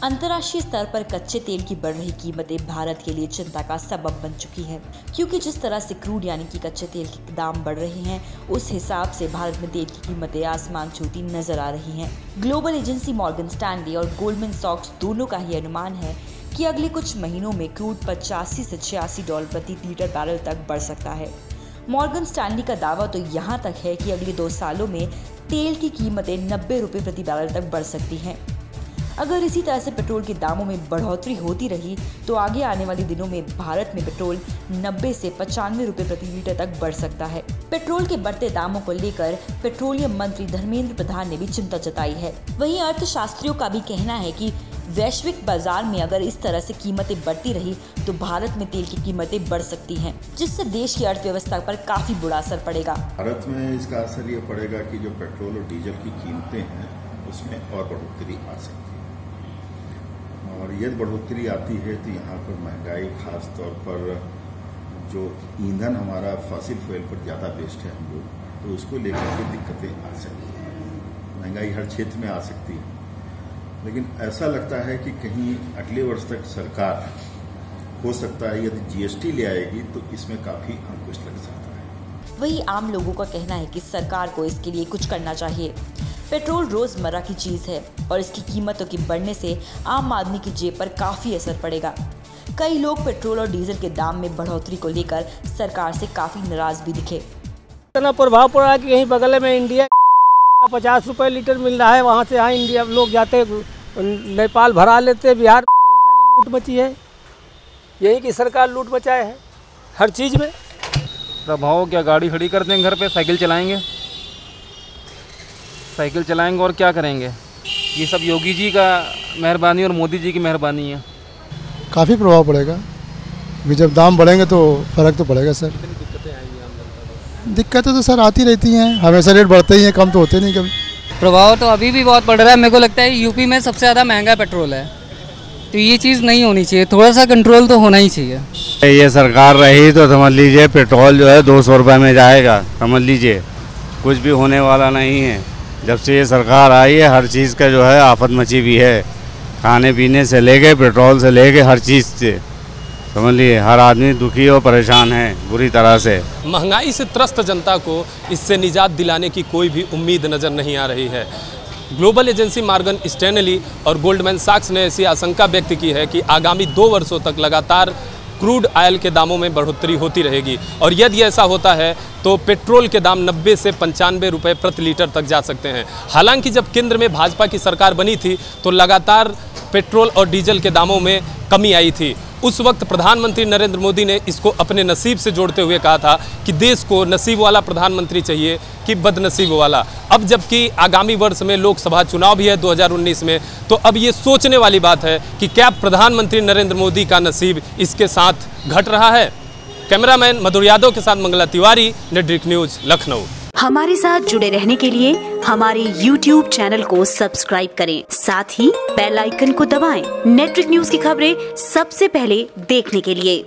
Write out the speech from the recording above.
अंतर्राष्ट्रीय स्तर पर कच्चे तेल की बढ़ रही कीमतें भारत के लिए चिंता का सबब बन चुकी है, क्योंकि जिस तरह से क्रूड यानी कि कच्चे तेल के दाम बढ़ रहे हैं, उस हिसाब से भारत में तेल की कीमतें आसमान छूती नजर आ रही हैं। ग्लोबल एजेंसी मॉर्गन स्टैनली और गोल्डमैन सॉक्स दोनों का ही अनुमान है कि अगले कुछ महीनों में क्रूड $85 से $86 प्रति लीटर बैरल तक बढ़ सकता है। मॉर्गन स्टैनली का दावा तो यहाँ तक है कि अगले 2 सालों में तेल की कीमतें ₹90 प्रति बैरल तक बढ़ सकती हैं। अगर इसी तरह से पेट्रोल के दामों में बढ़ोतरी होती रही तो आगे आने वाले दिनों में भारत में पेट्रोल 90 से ₹95 प्रति लीटर तक बढ़ सकता है। पेट्रोल के बढ़ते दामों को लेकर पेट्रोलियम मंत्री धर्मेंद्र प्रधान ने भी चिंता जताई है। वहीं अर्थशास्त्रियों का भी कहना है कि वैश्विक बाजार में अगर इस तरह से कीमतें बढ़ती रही तो भारत में तेल की कीमतें बढ़ सकती हैं, जिससे देश की अर्थव्यवस्था पर काफी बुरा असर पड़ेगा। भारत में इसका असर ये पड़ेगा कि जो पेट्रोल और डीजल की कीमतें हैं उसमें और बढ़ोतरी आ सकती है, और यदि बढ़ोतरी आती है तो यहाँ पर महंगाई, खास तौर पर जो ईंधन हमारा फॉसिल फ्यूल पर ज़्यादा बेस्ड है हम लोग, तो उसको लेकर के दिक्कतें आ सकती हैं। महंगाई हर क्षेत्र में आ सकती है, लेकिन ऐसा लगता है कि कहीं अगले वर्ष तक सरकार हो सकता है यदि जीएसटी ले आएगी तो इसमें काफ़ी अंकुश लग सकता है। वही आम लोगों का कहना है कि सरकार को इसके लिए कुछ करना चाहिए। पेट्रोल रोजमर्रा की चीज है और इसकी कीमतों के बढ़ने से आम आदमी की जेब पर काफी असर पड़ेगा। कई लोग पेट्रोल और डीजल के दाम में बढ़ोतरी को लेकर सरकार से काफी नाराज भी दिखे। इतना प्रभाव पड़ रहा है कि यहीं बगल में इंडिया ₹50 लीटर मिल रहा है, वहाँ से यहाँ इंडिया लोग जाते नेपाल भरा लेते। बिहार में यही सारी लूट मची है, यही की सरकार लूट मचाए है हर चीज़ में। प्रभाव क्या, गाड़ी खड़ी कर देंगे घर पे, साइकिल चलाएंगे और क्या करेंगे। ये सब योगी जी का मेहरबानी और मोदी जी की मेहरबानी है। काफ़ी प्रभाव पड़ेगा, क्योंकि जब दाम बढ़ेंगे तो फ़र्क तो पड़ेगा सर। कितनी दिक्कतें आएंगी आम जनता को? दिक्कतें तो सर आती रहती हैं, हमेशा रेट बढ़ते ही हैं, कम तो होते नहीं कभी। प्रभाव तो अभी भी बहुत पड़ रहा है। मेरे को लगता है यूपी में सबसे ज़्यादा महंगा पेट्रोल है, तो ये चीज़ नहीं होनी चाहिए। थोड़ा सा कंट्रोल तो होना ही चाहिए। ये सरकार रही तो समझ लीजिए पेट्रोल जो है ₹200 में जाएगा, समझ लीजिए कुछ भी होने वाला नहीं है। जब से ये सरकार आई है हर चीज़ का जो है आफत मची हुई है, खाने पीने से लेके पेट्रोल से लेके हर चीज़ से समझ लिए हर आदमी दुखी और परेशान है बुरी तरह से। महंगाई से त्रस्त जनता को इससे निजात दिलाने की कोई भी उम्मीद नज़र नहीं आ रही है। ग्लोबल एजेंसी मॉर्गन स्टैनली और गोल्डमैन सॉक्स ने ऐसी आशंका व्यक्त की है कि आगामी 2 वर्षों तक लगातार क्रूड ऑयल के दामों में बढ़ोतरी होती रहेगी, और यदि ऐसा होता है तो पेट्रोल के दाम 90 से ₹95 प्रति लीटर तक जा सकते हैं। हालांकि जब केंद्र में भाजपा की सरकार बनी थी तो लगातार पेट्रोल और डीजल के दामों में कमी आई थी। उस वक्त प्रधानमंत्री नरेंद्र मोदी ने इसको अपने नसीब से जोड़ते हुए कहा था कि देश को नसीब वाला प्रधानमंत्री चाहिए कि बदनसीब वाला। अब जबकि आगामी वर्ष में लोकसभा चुनाव भी है 2019 में, तो अब ये सोचने वाली बात है कि क्या प्रधानमंत्री नरेंद्र मोदी का नसीब इसके साथ घट रहा है। कैमरामैन मधुर यादव के साथ मंगला तिवारी, नेटड्रिक न्यूज, लखनऊ। हमारे साथ जुड़े रहने के लिए हमारे YouTube चैनल को सब्सक्राइब करें, साथ ही बेल आइकन को दबाएं। नेटड्रिक न्यूज की खबरें सबसे पहले देखने के लिए।